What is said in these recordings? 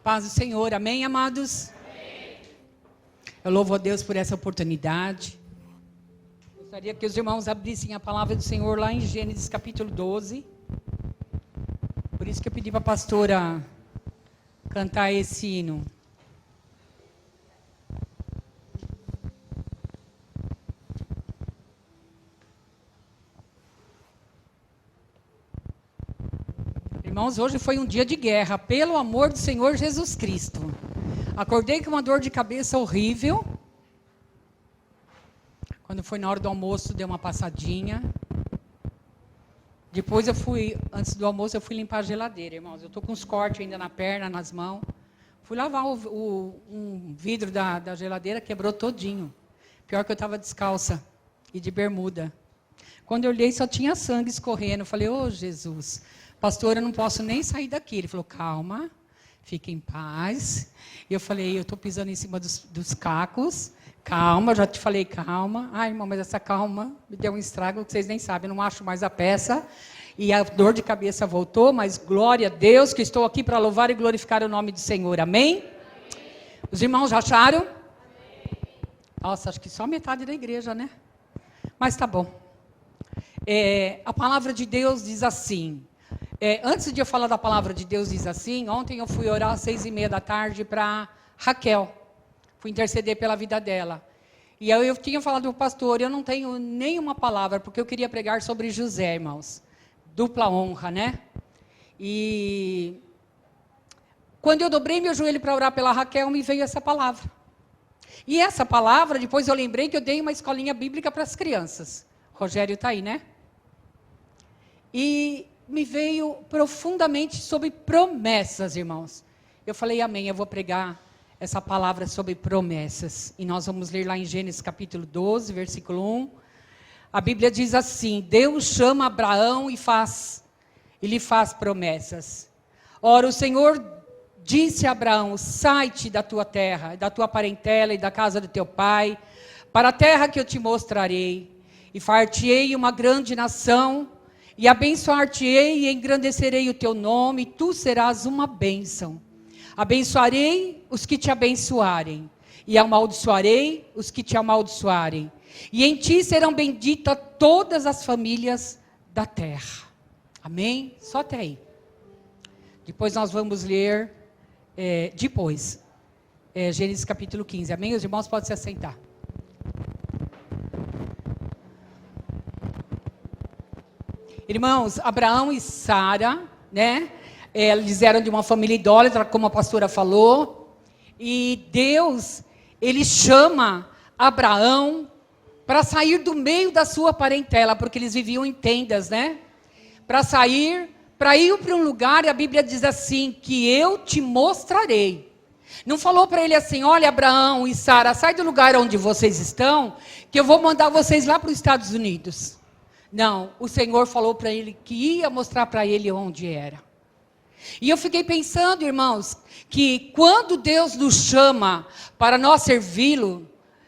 paz do Senhor, amém, amados? Amém. Eu louvo a Deus por essa oportunidade. Gostaria que os irmãos abrissem a palavra do Senhor lá em Gênesis capítulo 12. Por isso que eu pedi para a pastora cantar esse hino. Irmãos, hoje foi um dia de guerra, pelo amor do Senhor Jesus Cristo. Acordei com uma dor de cabeça horrível. Quando foi na hora do almoço, dei uma passadinha. Depois antes do almoço, eu fui limpar a geladeira, irmãos. Eu estou com uns cortes ainda na perna, nas mãos. Fui lavar um vidro da geladeira, quebrou todinho. Pior que eu estava descalça e de bermuda. Quando eu olhei, só tinha sangue escorrendo. Eu falei, ô Jesus, pastor, eu não posso nem sair daqui. Ele falou, calma, fique em paz. E eu falei, eu estou pisando em cima dos cacos. Calma, já te falei, calma. Ai, irmão, mas essa calma me deu um estrago que vocês nem sabem. Eu não acho mais a peça. E a dor de cabeça voltou, mas glória a Deus que estou aqui para louvar e glorificar o nome do Senhor. Amém? Amém. Os irmãos já acharam? Amém. Nossa, acho que só metade da igreja, né? Mas tá bom. A palavra de Deus diz assim. Antes de eu falar da palavra de Deus diz assim, ontem eu fui orar às 6:30 da tarde para Raquel. Fui interceder pela vida dela. E aí eu tinha falado para o pastor, eu não tenho nenhuma palavra, porque eu queria pregar sobre José, irmãos. Dupla honra, né? E quando eu dobrei meu joelho para orar pela Raquel, me veio essa palavra. E essa palavra, depois eu lembrei que eu dei uma escolinha bíblica para as crianças. Rogério está aí, né? E me veio profundamente sobre promessas, irmãos. Eu falei, amém, eu vou pregar essa palavra sobre promessas. E nós vamos ler lá em Gênesis capítulo 12, versículo 1. A Bíblia diz assim, Deus chama Abraão e lhe faz promessas. Ora, o Senhor disse a Abraão, sai-te da tua terra, da tua parentela e da casa do teu pai, para a terra que eu te mostrarei. E far-te-ei uma grande nação, e abençoar-te-ei e engrandecerei o teu nome, e tu serás uma bênção. Abençoarei os que te abençoarem, e amaldiçoarei os que te amaldiçoarem. E em ti serão benditas todas as famílias da terra. Amém? Só até aí. Depois nós vamos ler, Gênesis capítulo 15. Amém? Os irmãos podem se assentar. Irmãos, Abraão e Sara, né? Eles eram de uma família idólatra, como a pastora falou. E Deus, Ele chama Abraão para sair do meio da sua parentela, porque eles viviam em tendas, né? Para ir para um lugar, e a Bíblia diz assim, que eu te mostrarei. Não falou para ele assim, olha Abraão e Sara, sai do lugar onde vocês estão, que eu vou mandar vocês lá para os Estados Unidos. Não, o Senhor falou para ele que ia mostrar para ele onde era. E eu fiquei pensando, irmãos, que quando Deus nos chama para nós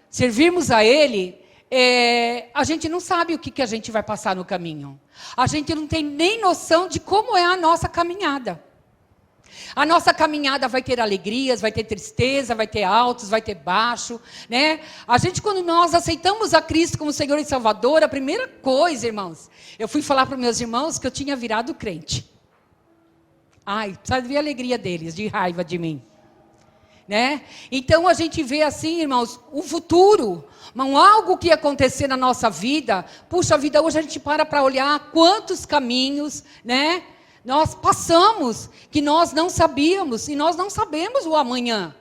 servirmos a Ele, a gente não sabe o que a gente vai passar no caminho. A gente não tem nem noção de como é a nossa caminhada. A nossa caminhada vai ter alegrias, vai ter tristeza, vai ter altos, vai ter baixo, né? A gente, quando nós aceitamos a Cristo como Senhor e Salvador, a primeira coisa, irmãos, eu fui falar para os meus irmãos que eu tinha virado crente. Ai, precisa ver a alegria deles, de raiva de mim. Né? Então a gente vê assim, irmãos, o futuro, algo que ia acontecer na nossa vida. Puxa vida, hoje a gente para olhar quantos caminhos, né? Nós passamos, que nós não sabíamos, e nós não sabemos o amanhã.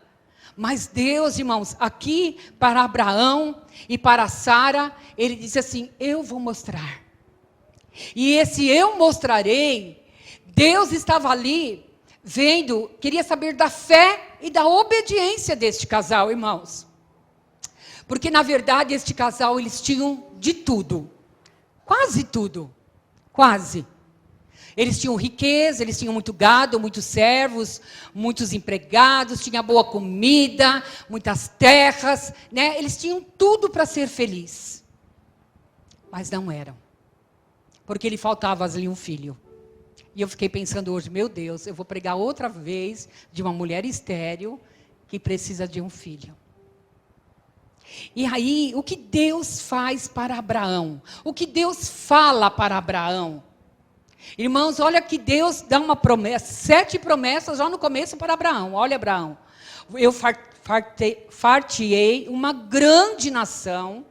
Mas Deus, irmãos, aqui para Abraão e para Sara, Ele disse assim, eu vou mostrar. E esse eu mostrarei, Deus estava ali, vendo, queria saber da fé e da obediência deste casal, irmãos. Porque, na verdade, este casal, eles tinham de tudo. Quase tudo. Quase. Eles tinham riqueza, eles tinham muito gado, muitos servos, muitos empregados, tinha boa comida, muitas terras, né? Eles tinham tudo para ser felizes. Mas não eram. Porque lhe faltava ali um filho. E eu fiquei pensando hoje, meu Deus, eu vou pregar outra vez de uma mulher estéril que precisa de um filho. E aí, o que Deus faz para Abraão? O que Deus fala para Abraão? Irmãos, olha que Deus dá uma promessa, 7 promessas já no começo para Abraão. Olha, Abraão, eu far-te-ei uma grande nação,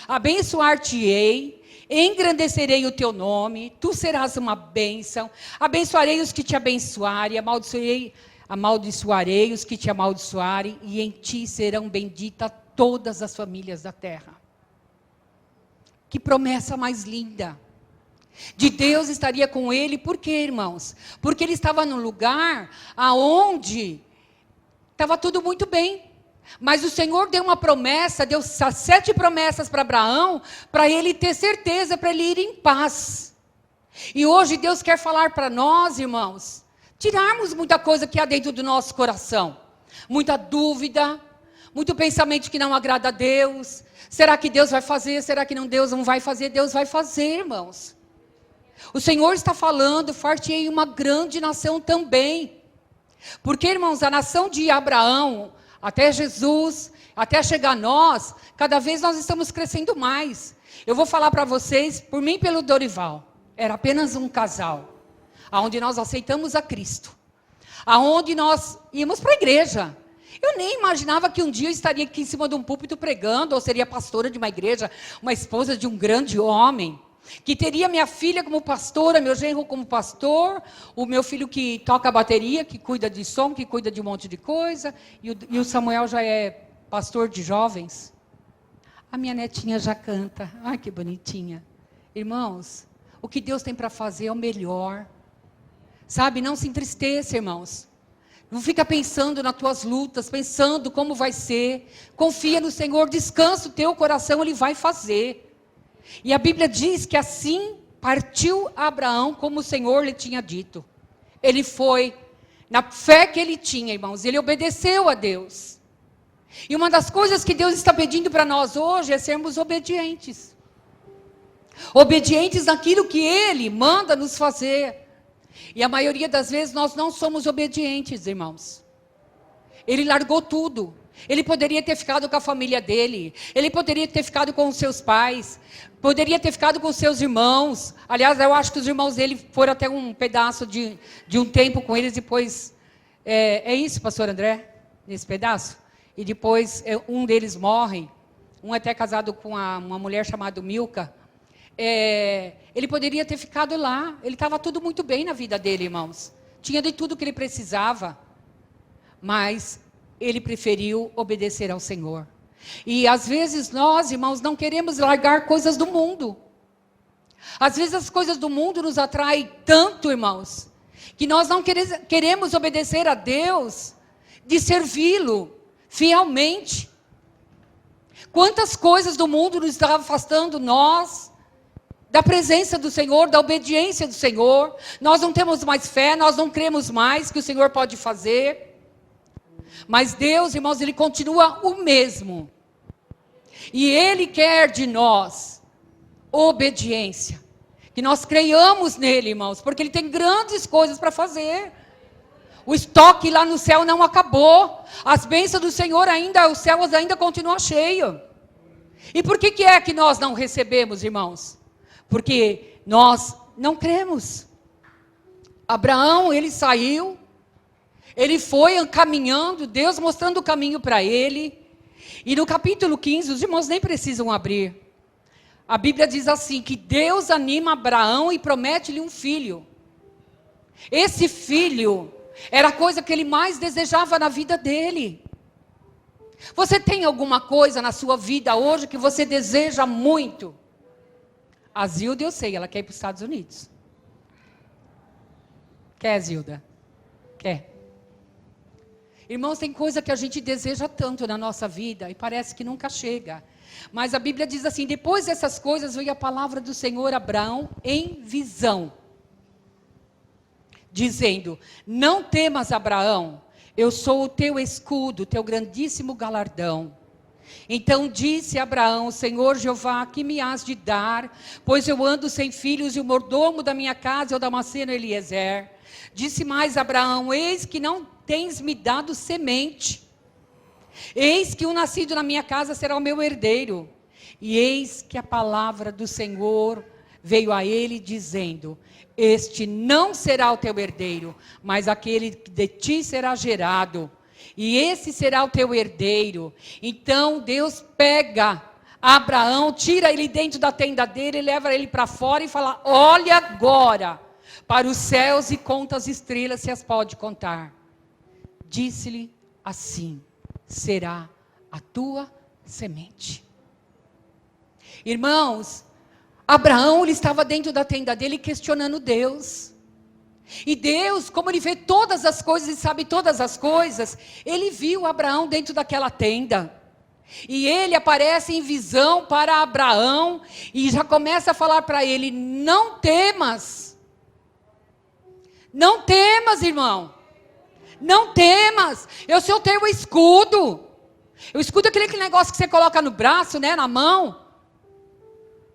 abençoar-te-ei, engrandecerei o teu nome, tu serás uma bênção, abençoarei os que te abençoarem, amaldiçoarei os que te amaldiçoarem, e em ti serão benditas todas as famílias da terra. Que promessa mais linda! De Deus estaria com ele, por quê, irmãos? Porque ele estava num lugar aonde estava tudo muito bem. Mas o Senhor deu uma promessa, deu 7 promessas para Abraão, para ele ter certeza, para ele ir em paz. E hoje Deus quer falar para nós, irmãos, tirarmos muita coisa que há dentro do nosso coração. Muita dúvida, muito pensamento que não agrada a Deus. Será que Deus vai fazer? Será que Deus não vai fazer? Deus vai fazer, irmãos. O Senhor está falando, far-te-ei uma grande nação também. Porque, irmãos, a nação de Abraão, até Jesus, até chegar a nós, cada vez nós estamos crescendo mais. Eu vou falar para vocês, por mim e pelo Dorival, era apenas um casal, onde nós aceitamos a Cristo, aonde nós íamos para a igreja. Eu nem imaginava que um dia eu estaria aqui em cima de um púlpito pregando, ou seria pastora de uma igreja, uma esposa de um grande homem, que teria minha filha como pastora, meu genro como pastor, o meu filho que toca a bateria, que cuida de som, que cuida de um monte de coisa, e o Samuel já é pastor de jovens. A minha netinha já canta, ai que bonitinha. Irmãos, o que Deus tem para fazer é o melhor. Sabe, não se entristeça, irmãos. Não fica pensando nas tuas lutas, pensando como vai ser. Confia no Senhor, descansa o teu coração, Ele vai fazer. E a Bíblia diz que assim partiu Abraão como o Senhor lhe tinha dito. Ele foi, na fé que ele tinha, irmãos, ele obedeceu a Deus. E uma das coisas que Deus está pedindo para nós hoje é sermos obedientes. Obedientes naquilo que Ele manda nos fazer. E a maioria das vezes nós não somos obedientes, irmãos. Ele largou tudo. Ele poderia ter ficado com a família dele. Ele poderia ter ficado com os seus pais. Poderia ter ficado com os seus irmãos. Aliás, eu acho que os irmãos dele foram até um pedaço de um tempo com eles. Depois, é isso, pastor André? Nesse pedaço? E depois, um deles morre. Um é até casado com uma mulher chamada Milca. Ele poderia ter ficado lá. Ele estava tudo muito bem na vida dele, irmãos. Tinha de tudo que ele precisava. Mas ele preferiu obedecer ao Senhor. E às vezes nós, irmãos, não queremos largar coisas do mundo. Às vezes as coisas do mundo nos atraem tanto, irmãos, que nós não queremos obedecer a Deus, de servi-lo fielmente. Quantas coisas do mundo nos estão afastando nós da presença do Senhor, da obediência do Senhor. Nós não temos mais fé, nós não cremos mais que o Senhor pode fazer. Mas Deus, irmãos, Ele continua o mesmo. E Ele quer de nós obediência. Que nós creiamos nele, irmãos, porque Ele tem grandes coisas para fazer. O estoque lá no céu não acabou. As bênçãos do Senhor ainda, os céus ainda continuam cheios. E por que é que nós não recebemos, irmãos? Porque nós não cremos. Abraão, ele saiu. Ele foi caminhando, Deus mostrando o caminho para ele. E no capítulo 15, os irmãos nem precisam abrir. A Bíblia diz assim, que Deus anima Abraão e promete-lhe um filho. Esse filho era a coisa que ele mais desejava na vida dele. Você tem alguma coisa na sua vida hoje que você deseja muito? A Zilda, eu sei, ela quer ir para os Estados Unidos. Quer, Zilda? Quer. Irmãos, tem coisa que a gente deseja tanto na nossa vida e parece que nunca chega. Mas a Bíblia diz assim, depois dessas coisas veio a palavra do Senhor a Abraão em visão. Dizendo, não temas, Abraão, eu sou o teu escudo, o teu grandíssimo galardão. Então disse Abraão: Senhor Jeová, que me hás de dar? Pois eu ando sem filhos, e o mordomo da minha casa é o Damasceno Eliezer. Disse mais Abraão: eis que não tens me dado semente. Eis que o nascido na minha casa será o meu herdeiro. E eis que a palavra do Senhor veio a ele dizendo: este não será o teu herdeiro, mas aquele que de ti será gerado. E esse será o teu herdeiro. Então Deus pega Abraão, tira ele dentro da tenda dele, leva ele para fora e fala: olha agora para os céus e conta as estrelas, se as pode contar. Disse-lhe assim: será a tua semente. Irmãos, Abraão, ele estava dentro da tenda dele questionando Deus. E Deus, como ele vê todas as coisas e sabe todas as coisas, ele viu Abraão dentro daquela tenda. E ele aparece em visão para Abraão e já começa a falar para ele: não temas. Não temas, irmão. Não temas. Eu sou o teu escudo. O escudo é aquele negócio que você coloca no braço, né, na mão.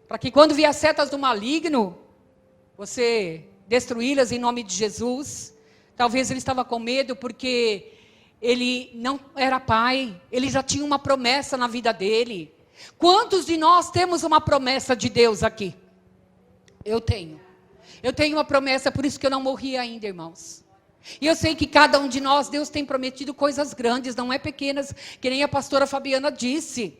Para que quando vier as setas do maligno, você destruí-las em nome de Jesus. Talvez ele estava com medo porque ele não era pai. Ele já tinha uma promessa na vida dele. Quantos de nós temos uma promessa de Deus aqui? Eu tenho. Eu tenho uma promessa, por isso que eu não morri ainda, irmãos. E eu sei que cada um de nós, Deus tem prometido coisas grandes, não é pequenas, que nem a pastora Fabiana disse.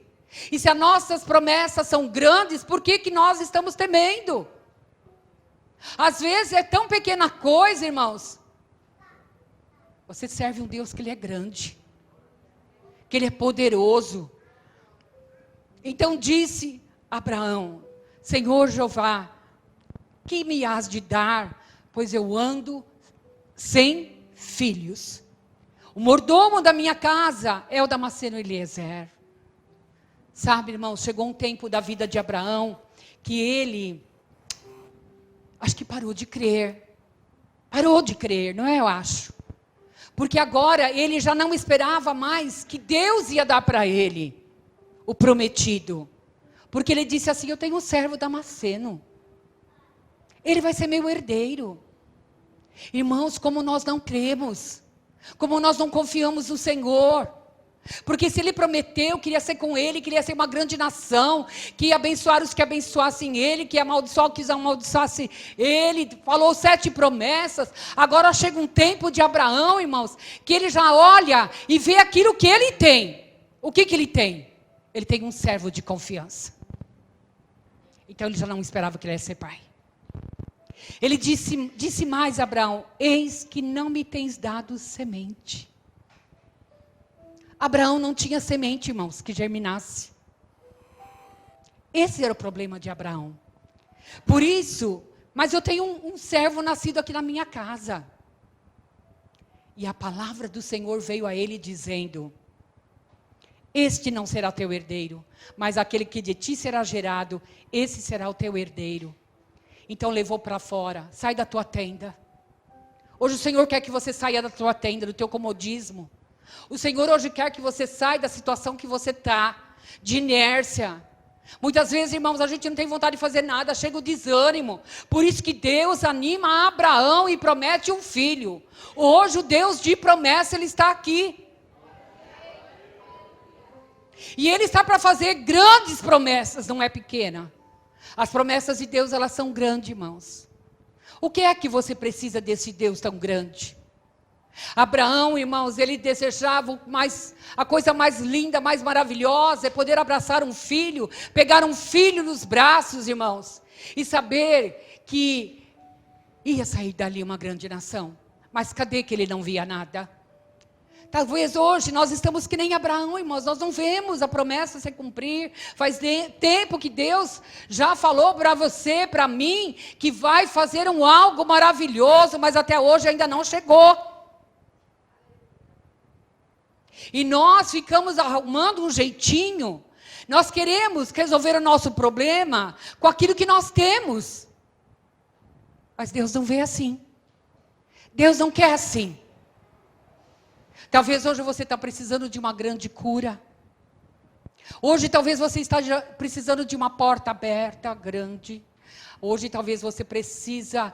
E se as nossas promessas são grandes, por que que nós estamos temendo? Às vezes é tão pequena coisa, irmãos. Você serve um Deus que Ele é grande, que Ele é poderoso. Então disse Abraão: Senhor Jeová, que me hás de dar? Pois eu ando sem filhos. O mordomo da minha casa é o Damasceno Eliezer. Sabe, irmãos, chegou um tempo da vida de Abraão que ele, acho que parou de crer. Parou de crer, não é? Eu acho. Porque agora ele já não esperava mais que Deus ia dar para ele o prometido. Porque ele disse assim: eu tenho um servo Damasceno. Ele vai ser meu herdeiro. Irmãos, como nós não cremos, como nós não confiamos no Senhor. Porque se Ele prometeu que iria ser com Ele, que iria ser uma grande nação, que ia abençoar os que abençoassem Ele, que ia amaldiçoar os que amaldiçoassem Ele, falou 7 promessas. Agora chega um tempo de Abraão, irmãos, que ele já olha e vê aquilo que ele tem. O que ele tem? Ele tem um servo de confiança. Então ele já não esperava que ele ia ser pai. Ele disse mais a Abraão: eis que não me tens dado semente. Abraão não tinha semente, irmãos, que germinasse. Esse era o problema de Abraão. Por isso, mas eu tenho um servo nascido aqui na minha casa. E a palavra do Senhor veio a ele dizendo: este não será teu herdeiro, mas aquele que de ti será gerado, esse será o teu herdeiro. Então levou para fora: sai da tua tenda. Hoje o Senhor quer que você saia da tua tenda, do teu comodismo. O Senhor hoje quer que você saia da situação que você está, de inércia. Muitas vezes, irmãos, a gente não tem vontade de fazer nada, chega o desânimo. Por isso que Deus anima Abraão e promete um filho. Hoje o Deus de promessa, Ele está aqui. E Ele está para fazer grandes promessas, não é pequena. As promessas de Deus, elas são grandes, irmãos. O que é que você precisa desse Deus tão grande? Abraão, irmãos, ele desejava a coisa mais linda, mais maravilhosa, é poder abraçar um filho, pegar um filho nos braços, irmãos, e saber que ia sair dali uma grande nação. Mas cadê que ele não via nada? Talvez hoje nós estamos que nem Abraão, irmãos, nós não vemos a promessa se cumprir. Faz tempo que Deus já falou para você, para mim, que vai fazer algo maravilhoso, mas até hoje ainda não chegou. E nós ficamos arrumando um jeitinho, nós queremos resolver o nosso problema com aquilo que nós temos. Mas Deus não vê assim. Deus não quer assim. Talvez hoje você está precisando de uma grande cura. Hoje talvez você esteja precisando de uma porta aberta, grande. Hoje talvez você precisa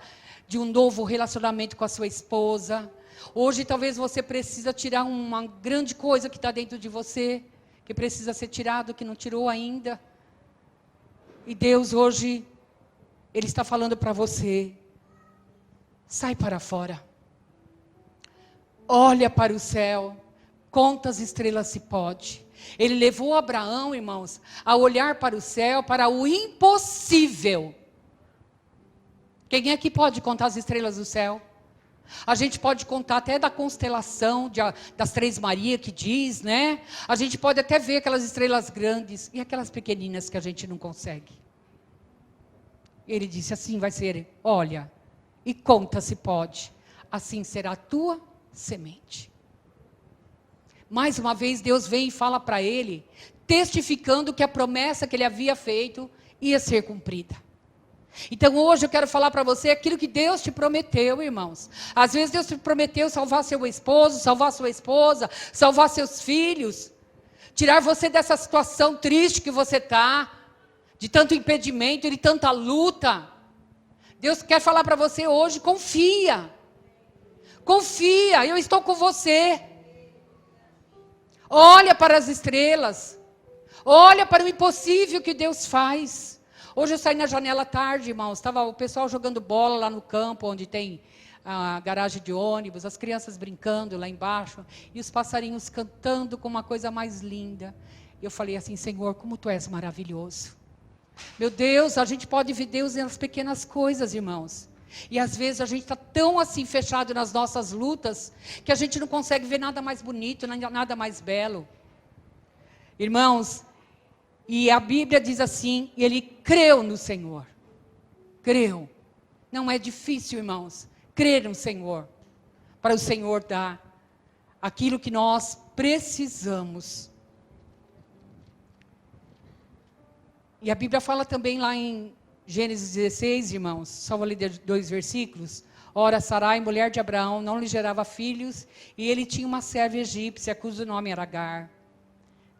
de um novo relacionamento com a sua esposa. Hoje talvez você precisa tirar uma grande coisa que está dentro de você, que precisa ser tirado, que não tirou ainda. E Deus hoje, Ele está falando para você, sai para fora. Olha para o céu, conta as estrelas se pode. Ele levou Abraão, irmãos, a olhar para o céu, para o impossível. Quem é que pode contar as estrelas do céu? A gente pode contar até da constelação das Três Marias que diz, né? A gente pode até ver aquelas estrelas grandes e aquelas pequeninas que a gente não consegue. Ele disse assim vai ser, olha, e conta se pode, assim será a tua semente. Mais uma vez Deus vem e fala para ele, testificando que a promessa que ele havia feito ia ser cumprida. Então hoje eu quero falar para você aquilo que Deus te prometeu, irmãos. Às vezes Deus te prometeu salvar seu esposo, salvar sua esposa, salvar seus filhos, tirar você dessa situação triste que você está, de tanto impedimento, de tanta luta. Deus quer falar para você hoje, confia. Confia, eu estou com você. Olha para as estrelas. Olha para o impossível que Deus faz. Hoje eu saí na janela tarde, irmãos, estava o pessoal jogando bola lá no campo, onde tem a garagem de ônibus, as crianças brincando lá embaixo, e os passarinhos cantando com uma coisa mais linda. E eu falei assim, Senhor, como Tu és maravilhoso. Meu Deus, a gente pode ver Deus nas pequenas coisas, irmãos. E às vezes a gente está tão assim fechado nas nossas lutas, que a gente não consegue ver nada mais bonito, nada mais belo. Irmãos, e a Bíblia diz assim, ele creu no Senhor. Creu. Não é difícil, irmãos, crer no Senhor. Para o Senhor dar aquilo que nós precisamos. E a Bíblia fala também lá em Gênesis 16, irmãos, só vou ler 2 versículos. Ora, Sarai, mulher de Abraão, não lhe gerava filhos, e ele tinha uma serva egípcia, cujo nome era Agar.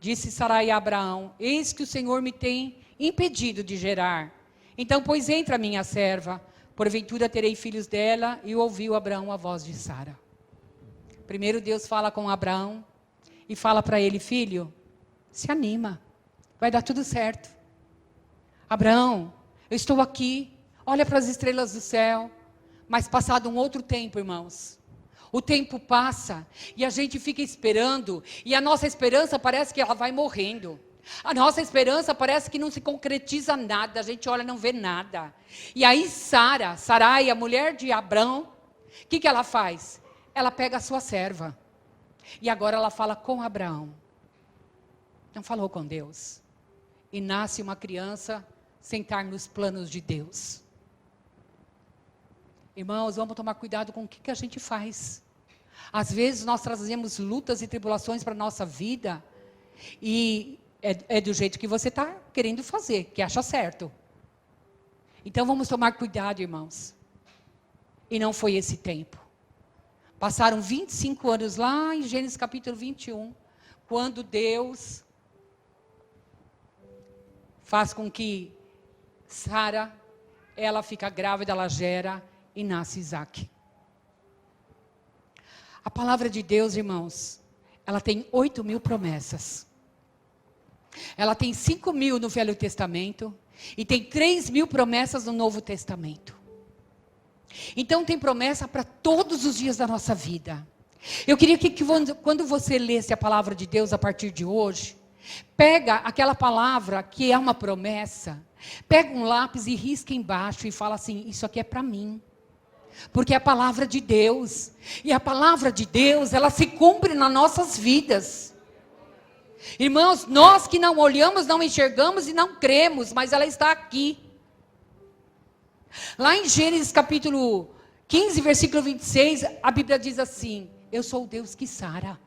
Disse Sarai a Abraão, eis que o Senhor me tem impedido de gerar. Então, pois entra minha serva, porventura terei filhos dela. E ouviu Abraão a voz de Sara. Primeiro Deus fala com Abraão e fala para ele, filho, se anima, vai dar tudo certo. Abraão, eu estou aqui, olha para as estrelas do céu. Mas passado um outro tempo, irmãos, o tempo passa e a gente fica esperando, e a nossa esperança parece que ela vai morrendo. A nossa esperança parece que não se concretiza nada, a gente olha e não vê nada. E aí Sarai, a mulher de Abraão, o que ela faz? Ela pega a sua serva. E agora ela fala com Abraão. Não falou com Deus. E nasce uma criança sem estar nos planos de Deus. Irmãos, vamos tomar cuidado com o que a gente faz. Às vezes nós trazemos lutas e tribulações para a nossa vida, e é do jeito que você está querendo fazer, que acha certo. Então vamos tomar cuidado, irmãos. E não foi esse tempo. Passaram 25 anos lá em Gênesis capítulo 21, quando Deus faz com que Sara, ela fica grávida, ela gera e nasce Isaac. A palavra de Deus, irmãos, ela tem 8.000 promessas. Ela tem 5.000 no Velho Testamento e tem 3.000 promessas no Novo Testamento. Então tem promessa para todos os dias da nossa vida. Eu queria que quando você lesse a palavra de Deus a partir de hoje, pega aquela palavra que é uma promessa, pega um lápis e risca embaixo e fala assim, isso aqui é para mim. Porque é a palavra de Deus. E a palavra de Deus, ela se cumpre nas nossas vidas. Irmãos, nós que não olhamos, não enxergamos e não cremos, mas ela está aqui. Lá em Gênesis capítulo 15, versículo 26, a Bíblia diz assim, eu sou o Deus que sara.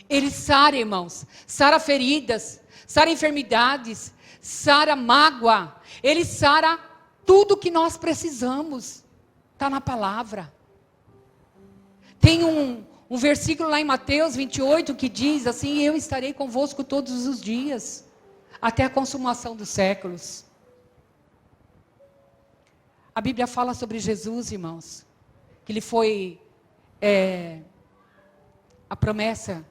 Ele sara, irmãos, sara feridas, sara enfermidades, sara mágoa, Ele sara tudo que nós precisamos, está na palavra. Tem um Um versículo lá em Mateus 28 que diz assim: eu estarei convosco todos os dias, até a consumação dos séculos. A Bíblia fala sobre Jesus, irmãos, que ele foi a promessa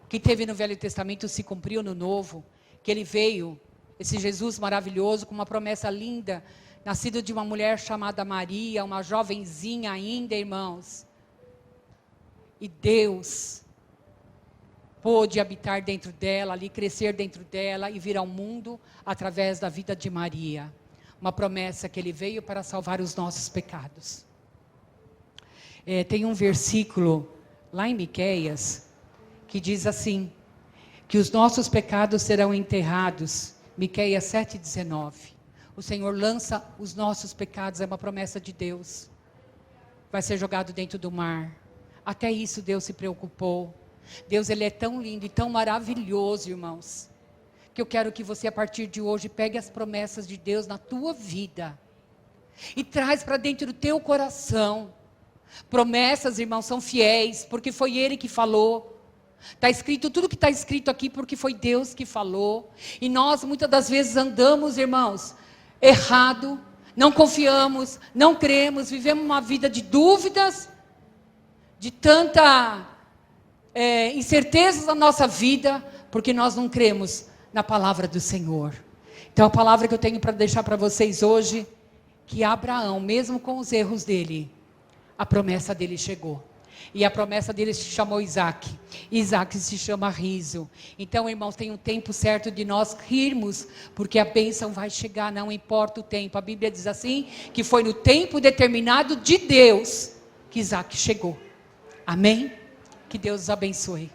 que teve no Velho Testamento se cumpriu no Novo, que ele veio, esse Jesus maravilhoso, com uma promessa linda, nascido de uma mulher chamada Maria, uma jovenzinha ainda, irmãos. E Deus pôde habitar dentro dela, ali crescer dentro dela e vir ao mundo através da vida de Maria. Uma promessa que ele veio para salvar os nossos pecados. Tem um versículo lá em Miqueias que diz assim, que os nossos pecados serão enterrados. Miqueias 7,19. O Senhor lança os nossos pecados, é uma promessa de Deus. Vai ser jogado dentro do mar. Até isso Deus se preocupou. Deus, ele é tão lindo e tão maravilhoso, irmãos, que eu quero que você, a partir de hoje, pegue as promessas de Deus na tua vida e traz para dentro do teu coração. Promessas, irmãos, são fiéis, porque foi Ele que falou. Está escrito, tudo que está escrito aqui, porque foi Deus que falou. E nós, muitas das vezes, andamos, irmãos, errado, não confiamos, não cremos, vivemos uma vida de dúvidas, de tanta incertezas na nossa vida, porque nós não cremos na palavra do Senhor. Então a palavra que eu tenho para deixar para vocês hoje, que Abraão, mesmo com os erros dele, a promessa dele chegou. E a promessa dele se chamou Isaac. Isaac se chama riso. Então, irmãos, tem um tempo certo de nós rirmos, porque a bênção vai chegar, não importa o tempo. A Bíblia diz assim, que foi no tempo determinado de Deus, que Isaac chegou. Amém? Que Deus os abençoe.